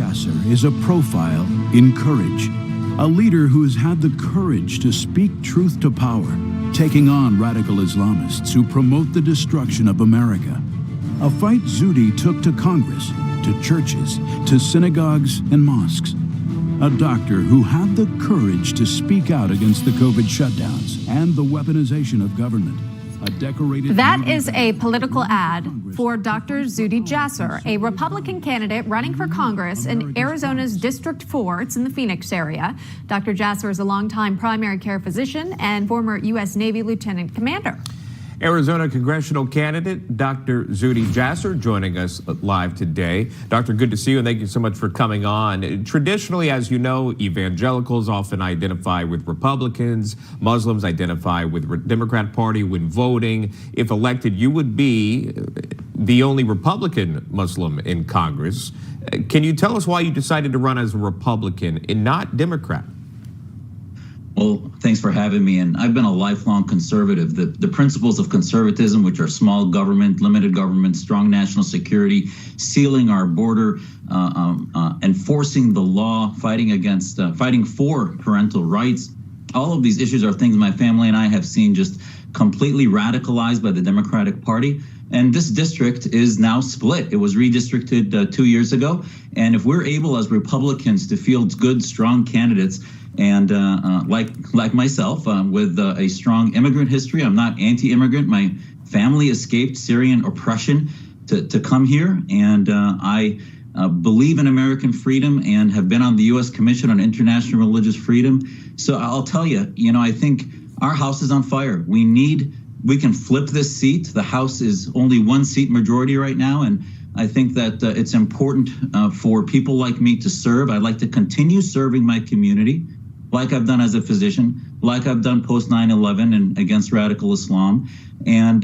Jasser is a profile in courage. A leader who has had the courage to speak truth to power, taking on radical Islamists who promote the destruction of America. A fight Zuhdi took to Congress, to churches, to synagogues and mosques. A doctor who had the courage to speak out against the COVID shutdowns and the weaponization of government. A decorated That is a political ad for Dr. Zuhdi Jasser, a Republican candidate running for Congress in Arizona's District 4. It's in the Phoenix area. Dr. Jasser is a longtime primary care physician and former U.S. Navy lieutenant commander. Arizona congressional candidate Dr. Zuhdi Jasser joining us live today. Doctor, good to see you, and thank you so much for coming on. Traditionally, as you know, evangelicals often identify with Republicans. Muslims identify with the Democrat Party when voting. If elected, you would be the only Republican Muslim in Congress. Can you tell us why you decided to run as a Republican and not Democrat? Well, thanks for having me. And I've been a lifelong conservative. The principles of conservatism, which are small government, limited government, strong national security, sealing our border, enforcing the law, fighting for parental rights. All of these issues are things my family and I have seen just completely radicalized by the Democratic Party. And this district is now split. It was redistricted 2 years ago. And if we're able as Republicans to field good, strong candidates, and like myself, with a strong immigrant history, I'm not anti-immigrant. My family escaped Syrian oppression to come here, and I believe in American freedom and have been on the U.S. Commission on International Religious Freedom. So I'll tell you, I think our house is on fire. We can flip this seat. The House is only one seat majority right now, and I think that it's important for people like me to serve. I'd like to continue serving my community, like I've done as a physician, like I've done post 9/11 and against radical Islam. And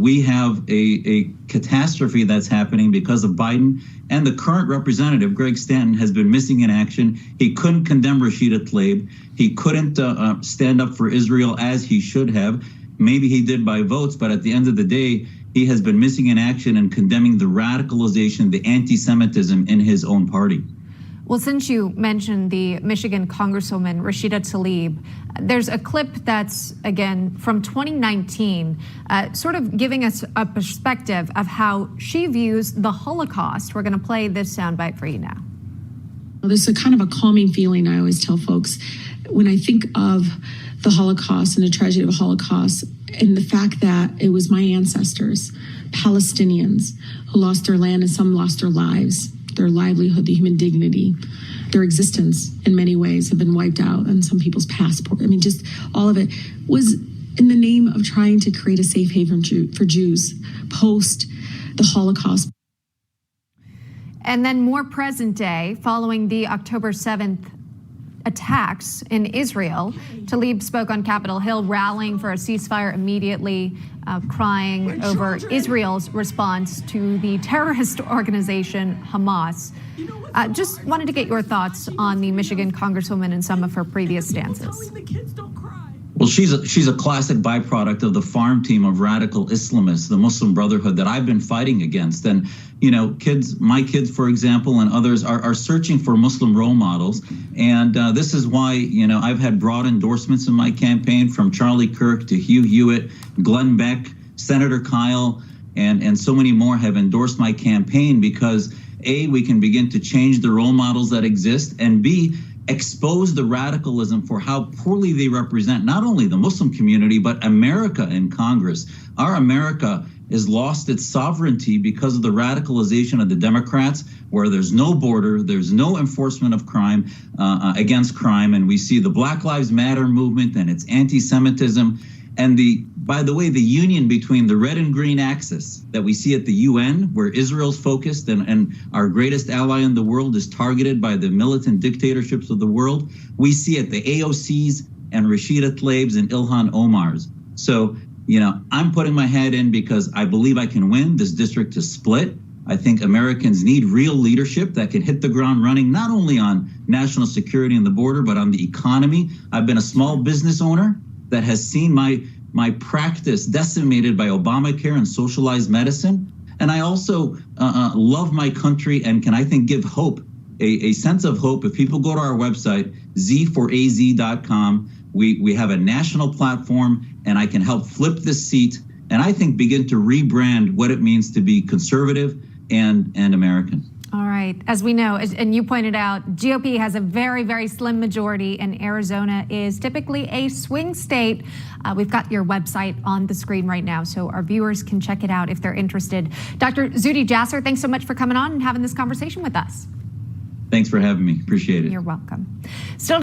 we have a catastrophe that's happening because of Biden, and the current representative, Greg Stanton, has been missing in action. He couldn't condemn Rashida Tlaib. He couldn't stand up for Israel as he should have. Maybe he did by votes, but at the end of the day, he has been missing in action and condemning the radicalization, the anti-Semitism in his own party. Well, since you mentioned the Michigan Congresswoman Rashida Tlaib, there's a clip that's, again, from 2019, sort of giving us a perspective of how she views the Holocaust. We're going to play this soundbite for you now. There's a kind of a calming feeling I always tell folks when I think of the Holocaust and the tragedy of the Holocaust, and the fact that it was my ancestors, Palestinians, who lost their land and some lost their lives, their livelihood, the human dignity, their existence in many ways have been wiped out, and some people's passport. I mean, just all of it was in the name of trying to create a safe haven for Jews post the Holocaust. And then more present day, following the October 7th attacks in Israel, Tlaib spoke on Capitol Hill, rallying for a ceasefire immediately, crying over Israel's response to the terrorist organization Hamas. Just wanted to get your thoughts on the Michigan Congresswoman and some of her previous stances. Well, she's a classic byproduct of the farm team of radical Islamists, the Muslim Brotherhood that I've been fighting against. And, my kids, for example, and others are searching for Muslim role models. And this is why, I've had broad endorsements in my campaign, from Charlie Kirk to Hugh Hewitt, Glenn Beck, Senator Kyle, and so many more have endorsed my campaign because, A, we can begin to change the role models that exist, and B, expose the radicalism for how poorly they represent not only the Muslim community, but America in Congress. Our America has lost its sovereignty because of the radicalization of the Democrats, where there's no border, there's no enforcement of crime, against crime. And we see the Black Lives Matter movement and its anti-Semitism. And by the way, the union between the red and green axis that we see at the UN, where Israel's focused and our greatest ally in the world is targeted by the militant dictatorships of the world, we see at the AOCs and Rashida Tlaib's and Ilhan Omar's. So, I'm putting my head in because I believe I can win. This district is split. I think Americans need real leadership that can hit the ground running, not only on national security and the border, but on the economy. I've been a small business owner that has seen my practice decimated by Obamacare and socialized medicine. And I also love my country and can, I think, give hope a sense of hope. If people go to our website, Z4AZ.com, we have a national platform, and I can help flip this seat and I think begin to rebrand what it means to be conservative and American. All right. As we know, and you pointed out, GOP has a very, very slim majority, and Arizona is typically a swing state. We've got your website on the screen right now, so our viewers can check it out if they're interested. Dr. Zuhdi Jasser, thanks so much for coming on and having this conversation with us. Thanks for having me. Appreciate it. You're welcome. Still